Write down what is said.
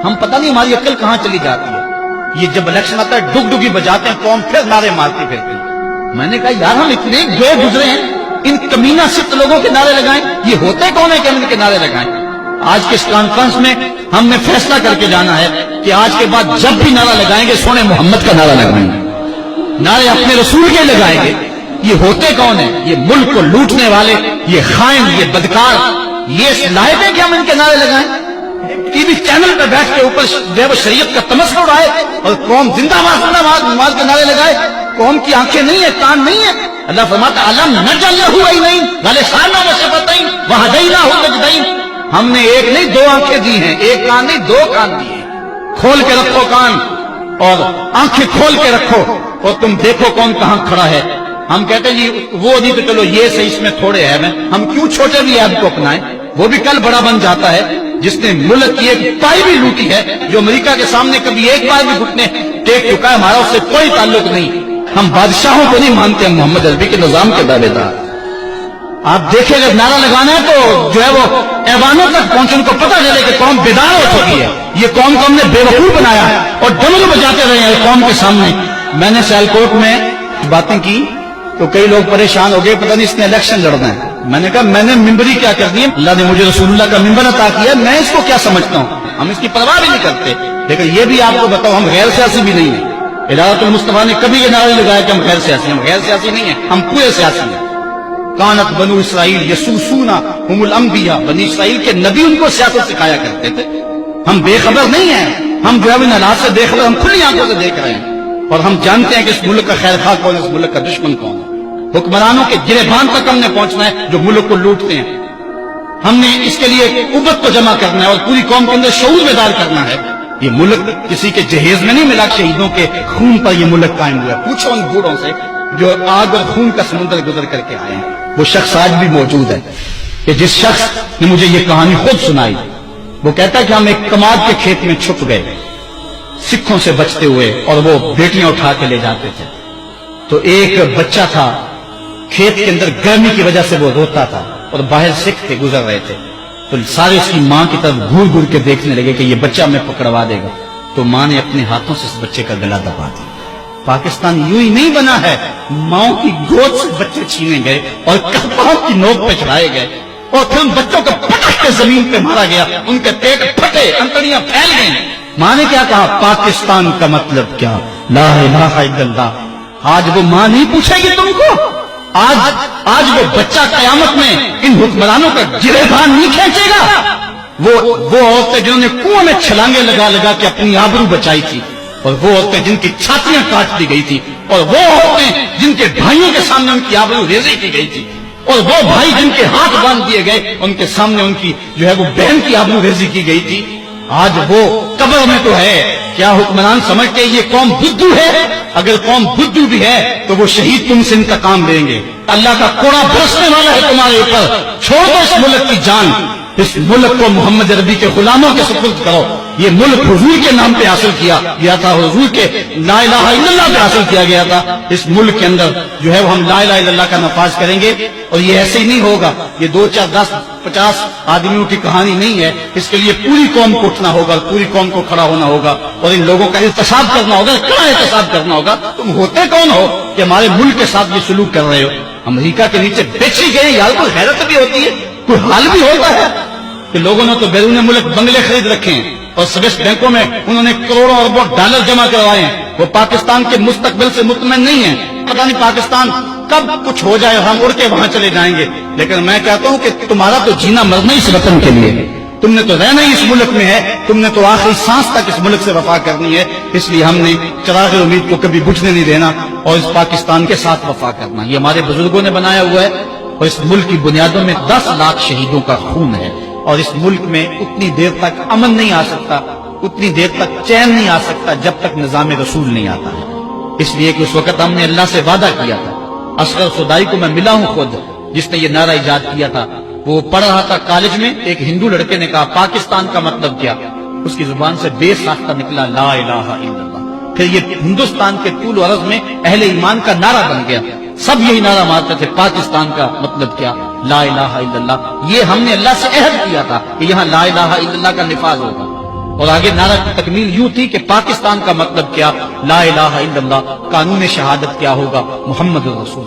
ہم پتہ نہیں ہماری عقل کہاں چلی جاتی ہے. یہ جب الیکشن آتا ہے ڈگ ڈگی بجاتے ہیں, قوم پھر نعرے مارتی پھرتی. میں نے کہا یار ہم اتنے گئے گزرے ہیں, ان کمینہ صفت لوگوں کے نعرے لگائیں, یہ ہوتے کون ہے کہ ہم ان کے نعرے لگائیں. آج کے اس کانفرنس میں ہم نے فیصلہ کر کے جانا ہے کہ آج کے بعد جب بھی نعرہ لگائیں گے سونے محمد کا نعرہ لگائیں گے, نعرے اپنے رسول کے لگائیں گے. یہ ہوتے کون ہیں؟ یہ ملک کو لوٹنے والے, یہ خائن, یہ بدکار. یہ لائق ہے کہ ہم ان کے نعرے لگائیں؟ ٹی وی چینل پہ بیٹھ کے اوپر جو ہے وہ شریعت کا تمسخر اڑائے اور قوم زندہ باد کے نعرے لگائے. قوم کی آنکھیں نہیں ہیں, کان نہیں ہیں. اللہ فرماتا علم نجعل لہ عینین ولسانا وشفتین وہدیناہ النجدین. ہم نے ایک نہیں دو آنکھیں دی ہیں, ایک کان نہیں دو کان دیے. کھول کے رکھو کان اور آنکھیں کھول کے رکھو اور تم دیکھو کون کہاں کھڑا ہے. ہم کہتے ہیں جی وہ نہیں تو چلو یہ صحیح, اس میں تھوڑے عیب ہیں, ہم کیوں چھوٹے بھی عیب کو اپنائیں؟ وہ بھی کل بڑا بن جاتا ہے. جس نے ملک کی ایک پائی بھی لوٹی ہے, جو امریکہ کے سامنے کبھی ایک بار بھی گھٹنے ٹیک چکا ہے, ہمارا اس سے کوئی تعلق نہیں. ہم بادشاہوں کو نہیں مانتے, ہم محمد عربی کے نظام کے دعوے دار. آپ دیکھیں اگر نعرہ لگانا ہے تو جو ہے وہ ایوانوں تک پہنچے, ان کو پتہ چلے کہ قوم بیدار ہو چکی ہے. یہ قوم کو ہم نے بے وقوف بنایا ہے اور ڈمر بجاتے رہے ہیں قوم کے سامنے. میں نے سیالکوٹ میں باتیں کی تو کئی لوگ پریشان ہو گئے, پتہ نہیں اس نے الیکشن لڑنا ہے. میں نے کہا میں نے ممبری کیا کر دی ہے, اللہ نے مجھے رسول اللہ کا ممبر عطا کیا, میں اس کو کیا سمجھتا ہوں, ہم اس کی پرواہ بھی نہیں کرتے. لیکن یہ بھی آپ کو بتاؤ ہم غیر سیاسی بھی نہیں ہیں. ادارت المصطفیٰ نے کبھی یہ نعرہ لگایا کہ ہم غیر سیاسی ہیں. ہم غیر سیاسی نہیں ہیں, ہم پورے سیاسی ہیں. کانت بنو اسرائیل یسوسون ہم الانبیاء, بنی اسرائیل کے نبی ان کو سیاست سکھایا کرتے تھے. ہم بے خبر نہیں ہیں, ہم جو ہے ان حالات سے بے خبر, ہم کھلی آنکھوں سے دیکھ رہے ہیں اور ہم جانتے ہیں کہ اس ملک کا خیر خواہ کون ہے, اس ملک کا دشمن کون ہے. حکمرانوں کے گریبان تک ہم نے پہنچنا ہے جو ملک کو لوٹتے ہیں. ہم نے اس کے لیے قوت کو جمع کرنا ہے اور پوری قوم کے اندر شعور بیدار کرنا ہے. یہ ملک کسی کے جہیز میں نہیں ملا, شہیدوں کے خون پر یہ ملک قائم ہوا ہے. پوچھو ان بوڑھوں سے جو آگ اور خون کا سمندر گزر کر کے آئے ہیں. وہ شخص آج بھی موجود ہے کہ جس شخص نے مجھے یہ کہانی خود سنائی. وہ کہتا ہے کہ ہم ایک کماد کے کھیت میں چھپ گئے سکھوں سے بچتے ہوئے, اور وہ بیٹیاں اٹھا کے لے جاتے تھے. تو ایک بچہ تھا, کھیت کے اندر گرمی کی وجہ سے وہ روتا تھا اور باہر سکھ تھے گزر رہے تھے. تو سارے اس کی ماں کی طرف گھور گھور کے دیکھنے لگے کہ یہ بچہ ہمیں پکڑوا دے گا. تو ماں نے اپنے ہاتھوں سے اس بچے کا گلا دبا دیا. پاکستان یوں ہی نہیں بنا ہے, ماؤں کی گود سے بچے چھینے گئے اور کپڑوں کی نوک پہ چڑھائے گئے اور پھر ان بچوں کو پٹک کے زمین پہ مارا گیا. ان کے پیٹ پھٹے, انتڑیاں پھیل گئیں. ماں نے کیا کہا, پاکستان کا مطلب کیا, لا الہ الا اللہ. آج وہ ماں نہیں پوچھے گی تم کو, آج وہ بچہ قیامت میں ان حکمرانوں کا گریبان نہیں کھینچے گا. وہ عورتیں جنہوں نے کنویں میں چھلانگے لگا لگا کے اپنی آبرو بچائی تھی, اور وہ عورتیں جن کی چھاتیاں کاٹ دی گئی تھی, اور وہ عورتیں جن کے بھائیوں کے سامنے ان کی آبرو ریزی کی گئی تھی, اور وہ بھائی جن کے ہاتھ باندھ دیے گئے ان کے سامنے ان کی جو ہے وہ بہن کی آبرو ریزی کی گئی تھی. آج وہ قبر میں تو ہے. کیا حکمران سمجھتے یہ قوم بدھو ہے؟ اگر قوم بدھو بھی ہے تو وہ شہید تم سے انتقام لیں گے. اللہ کا کوڑا برسنے والا ہے تمہارے اوپر. چھوڑ دو اس ملک کی جان, اس ملک کو محمد عربی کے غلاموں کے سپرد کرو. یہ ملک حضور کے نام پہ حاصل کیا گیا تھا, حضور کے لا الہ الا اللہ پہ حاصل کیا گیا تھا. اس ملک کے اندر جو ہے وہ ہم لا الہ الا اللہ کا نفاذ کریں گے, اور یہ ایسے ہی نہیں ہوگا. یہ 2 4 10 50 آدمیوں کی کہانی نہیں ہے. اس کے لیے پوری قوم کو اٹھنا ہوگا, پوری قوم کو کھڑا ہونا ہوگا اور ان لوگوں کا احتساب کرنا ہوگا. کیا احتساب کرنا ہوگا؟ تم ہوتے کون ہو کہ ہمارے ملک کے ساتھ یہ سلوک کر رہے ہو؟ امریکہ کے نیچے بیچی گئے, یار کوئی حیرت بھی ہوتی ہے, کوئی حال بھی ہوتا ہے کہ لوگوں نے تو بیرون ملک بنگلے خرید رکھے ہیں اور سویس بینکوں میں انہوں نے کروڑوں اربوں ڈالر جمع کروائے ہیں. وہ پاکستان کے مستقبل سے مطمئن نہیں ہیں. پتہ نہیں پاکستان کب کچھ ہو جائے اور ہم اڑ کے وہاں چلے جائیں گے. لیکن میں کہتا ہوں کہ تمہارا تو جینا مرنا اس وطن کے لیے ہے. تم نے تو رہنا ہی اس ملک میں ہے, تم نے تو آخری سانس تک اس ملک سے وفا کرنی ہے. اس لیے ہم نے چراغ امید کو کبھی بجھنے نہیں دینا اور اس پاکستان کے ساتھ وفا کرنا. یہ ہمارے بزرگوں نے بنایا ہوا ہے اور اس ملک کی بنیادوں میں 10 لاکھ شہیدوں کا خون ہے. اور اس ملک میں اتنی دیر تک امن نہیں آ سکتا, اتنی دیر تک چین نہیں آ سکتا جب تک نظام رسول نہیں آتا ہے. اس لیے کہ اس وقت ہم نے اللہ سے وعدہ کیا تھا. اصغر صدائی کو میں ملا ہوں خود, جس نے یہ نعرہ ایجاد کیا تھا. وہ پڑھ رہا تھا کالج میں, ایک ہندو لڑکے نے کہا پاکستان کا مطلب کیا. اس کی زبان سے بے ساختہ نکلا لا الہ الا اللہ. پھر یہ ہندوستان کے طول و عرض میں اہل ایمان کا نعرہ بن گیا. سب یہی نعرہ مارتے تھے پاکستان کا مطلب کیا, لا الہ الا اللہ. یہ ہم نے اللہ سے عہد کیا تھا کہ یہاں لا الہ الا اللہ کا نفاذ ہوگا. اور آگے نعرہ کی تکمیل یوں تھی کہ پاکستان کا مطلب کیا، لا الہ الا اللہ، قانون شہادت کیا ہوگا، محمد رسول